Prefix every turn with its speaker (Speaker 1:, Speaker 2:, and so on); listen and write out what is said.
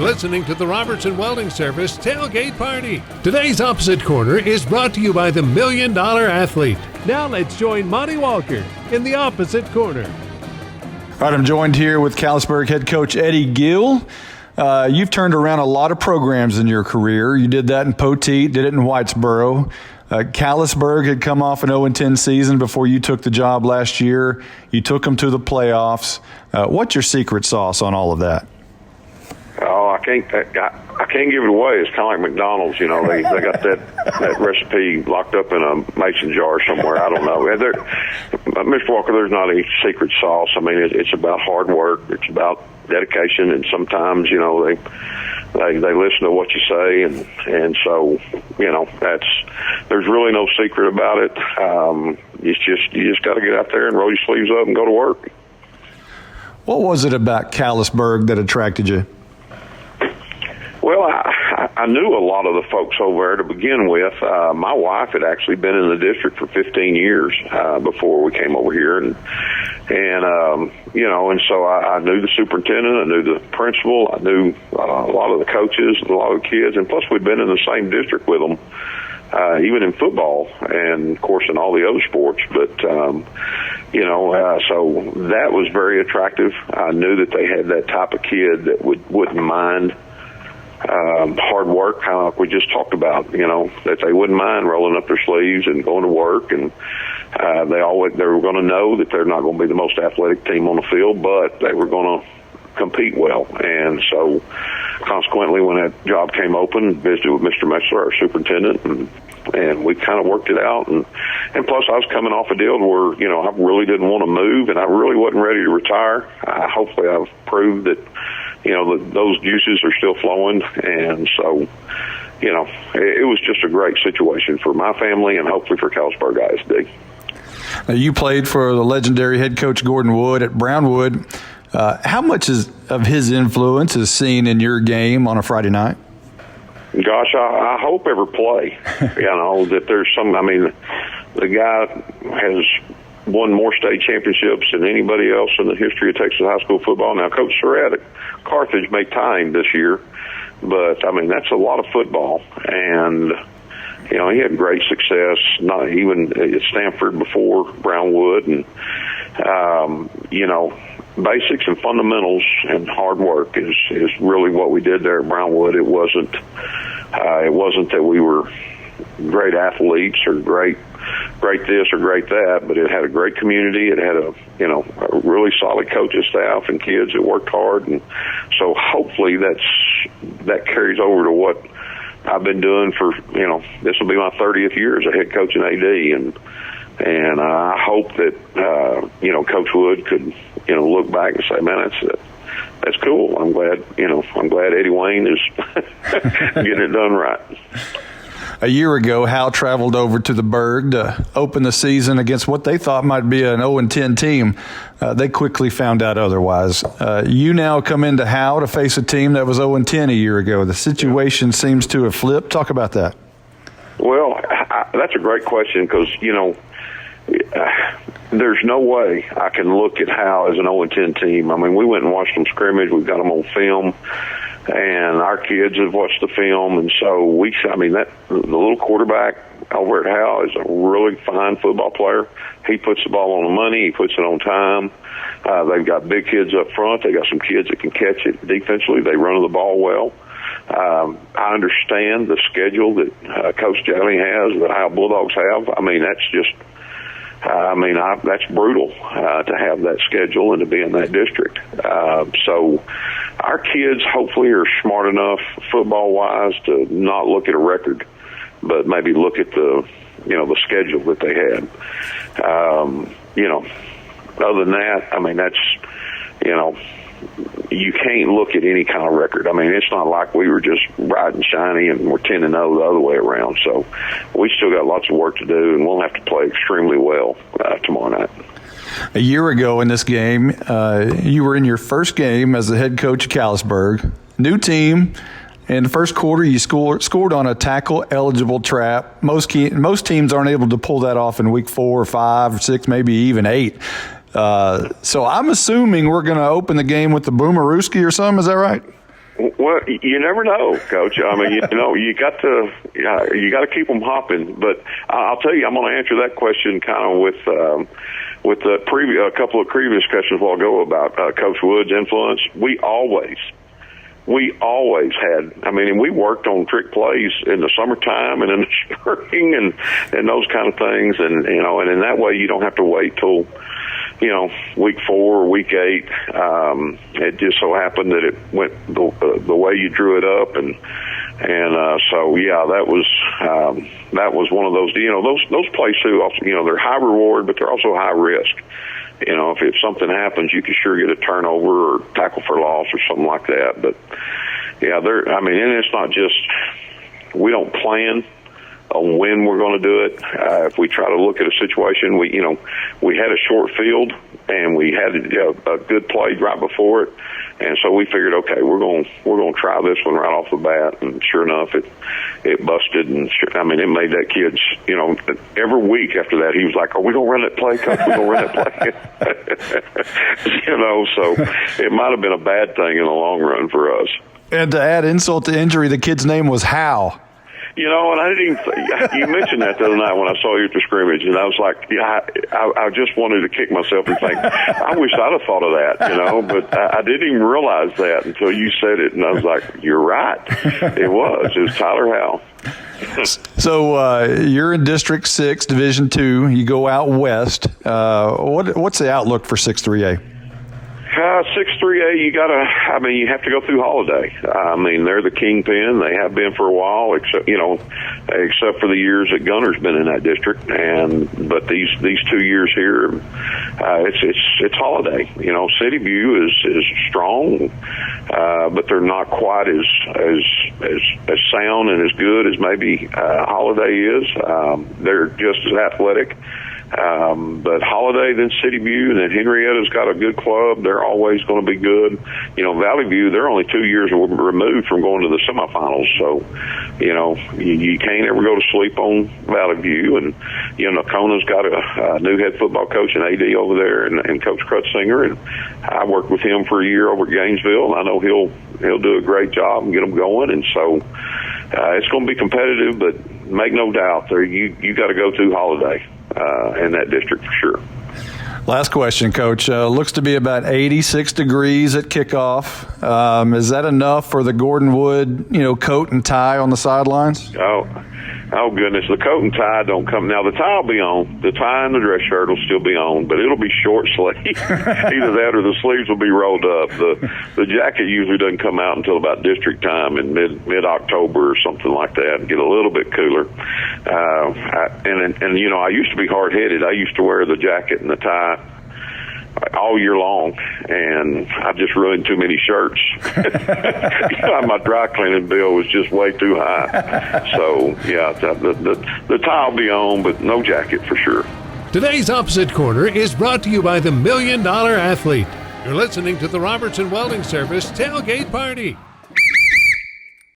Speaker 1: listening to the Robertson Welding Service Tailgate Party. Today's Opposite Corner is brought to you by the $1 Million Athlete. Now let's join Monty Walker in the Opposite Corner.
Speaker 2: All right, I'm joined here with Callisburg head coach Eddie Gill. You've turned around a lot of programs in your career. You did that in Poteet, did it in Whitesboro. Callisburg had come off an 0-10 season before you took the job last year. You took them to the playoffs. What's your secret sauce on all of that?
Speaker 3: Oh, I can't give it away. It's kind of like McDonald's, you know. They got that recipe locked up in a mason jar somewhere. I don't know. Mr. Walker, there's not any secret sauce. I mean, it's about hard work. It's about dedication, and sometimes, you know, they listen to what you say, and so, you know, there's really no secret about it. You just got to get out there and roll your sleeves up and go to work.
Speaker 2: What was it about Callisburg that attracted you?
Speaker 3: Well, I knew a lot of the folks over there to begin with. My wife had actually been in the district for 15 years before we came over here, and you know, and so I knew the superintendent, I knew the principal, I knew a lot of the coaches, a lot of the kids, and plus we'd been in the same district with them, even in football, and of course in all the other sports. But you know, so that was very attractive. I knew that they had that type of kid that wouldn't mind hard work, kind of like we just talked about, you know, that they wouldn't mind rolling up their sleeves and going to work, and they were going to know that they're not going to be the most athletic team on the field, but they were going to compete well. And so consequently, when that job came open, visited with Mr. Metzler, our superintendent, and we kind of worked it out. And plus, I was coming off a deal where, you know, I really didn't want to move, and I really wasn't ready to retire. Hopefully I've proved that, you know, those juices are still flowing. And so, you know, it was just a great situation for my family and hopefully for Callisburg ISD.
Speaker 2: Now, you played for the legendary head coach Gordon Wood at Brownwood. How much of his influence is seen in your game on a Friday night?
Speaker 3: Gosh, I hope every play. You know, that there's some, I mean, the guy has won more state championships than anybody else in the history of Texas high school football. Now, Coach Surratt at Carthage may tie him this year, but, I mean, that's a lot of football. And, you know, he had great success, not even at Stanford before Brownwood. And, you know, basics and fundamentals and hard work is really what we did there at Brownwood. It wasn't that we were great athletes or great this or great that, but it had a great community. It had a really solid coaching staff and kids that worked hard, and so hopefully that carries over to what I've been doing for, you know, this will be my 30th year as a head coach in AD, and I hope that you know, Coach Wood could, you know, look back and say, man, that's cool. I'm glad Eddie Wayne is getting it done right.
Speaker 2: A year ago, Hal traveled over to the Berg to open the season against what they thought might be an 0-10 team. They quickly found out otherwise. You now come into Hal to face a team that was 0-10 a year ago. The situation seems to have flipped. Talk about that.
Speaker 3: Well, that's a great question because, you know, there's no way I can look at Hal as an 0-10 team. I mean, we went and watched them scrimmage. We've got them on film. And our kids have watched the film, and so the little quarterback over at Hal is a really fine football player. He puts the ball on the money. He puts it on time. They've got big kids up front. They got some kids that can catch it defensively. They run the ball well. I understand the schedule that Coach Jaley has, that Hal Bulldogs have. I mean, that's just. That's brutal to have that schedule and to be in that district. So our kids hopefully are smart enough football-wise to not look at a record, but maybe look at the schedule that they had. You know, other than that, I mean, that's, you know, you can't look at any kind of record. I mean, it's not like we were just riding shiny and we're 10-0 the other way around. So we still got lots of work to do, and we'll have to play extremely well tomorrow night.
Speaker 2: A year ago in this game, you were in your first game as the head coach of Callisburg. New team. In the first quarter, you scored on a tackle-eligible trap. Most teams aren't able to pull that off in week 4 or 5 or 6, maybe even 8. So I'm assuming we're going to open the game with the Boomerooski or something. Is that right?
Speaker 3: Well, you never know, Coach. I mean, you got to keep them hopping. But I'll tell you, I'm going to answer that question kind of with the a couple of previous questions a while ago about Coach Wood's influence. We always had. I mean, and we worked on trick plays in the summertime and in the spring and those kind of things, and and in that way you don't have to wait till week 4 or week 8. It just so happened that it went the way you drew it up, and so yeah, that was one of those. Those plays too. Also, they're high reward, but they're also high risk. If something happens, you can sure get a turnover or tackle for loss or something like that. But yeah, and it's not just, we don't plan on when we're going to do it. If we try to look at a situation, we had a short field and we had a good play right before it, and so we figured, okay, we're going to try this one right off the bat, and sure enough, it busted, and it made that kid's, every week after that he was like, "Are we going to run that play, Coach? We're going to run that play." So it might have been a bad thing in the long run for us.
Speaker 2: And to add insult to injury, the kid's name was Hal.
Speaker 3: And I didn't even, you mentioned that the other night when I saw you at the scrimmage, and I was like, I just wanted to kick myself and think, I wish I'd have thought of that, but I didn't even realize that until you said it, and I was like, you're right. It was Tyler Howell.
Speaker 2: So you're in District 6, Division 2. You go out west. What's the outlook for 6-3A?
Speaker 3: 6-3A, you have to go through Holiday. They're the kingpin. They have been for a while, except for the years that Gunner's been in that district. But these 2 years here, it's Holiday. City View is strong, but they're not quite as sound and as good as maybe Holiday is. They're just as athletic. But Holiday, then City View, and then Henrietta's got a good club. They're always going to be good. Valley View, they're only 2 years removed from going to the semifinals. So, you can't ever go to sleep on Valley View. And, Nakona's got a new head football coach and AD over there, and Coach Krutzinger. And I worked with him for a year over at Gainesville. And I know he'll do a great job and get them going. And so it's going to be competitive, but make no doubt, you got to go to Holiday. In that district for sure.
Speaker 2: Last question, Coach. Looks to be about 86 degrees at kickoff. Is that enough for the Gordon Wood, coat and tie on the sidelines?
Speaker 3: Oh goodness, the coat and tie don't come. Now the tie will be on. The tie and the dress shirt will still be on, but it'll be short sleeve. Either that or the sleeves will be rolled up. The jacket usually doesn't come out until about district time in mid October or something like that, and get a little bit cooler. I used to be hard headed. I used to wear the jacket and the tie all year long, and I just ruined too many shirts. My dry cleaning bill was just way too high. So yeah, the tie will be on, but no jacket for sure.
Speaker 1: Today's Opposite Corner is brought to you by the $1 Million Athlete. You're listening to the Robertson Welding Service Tailgate Party.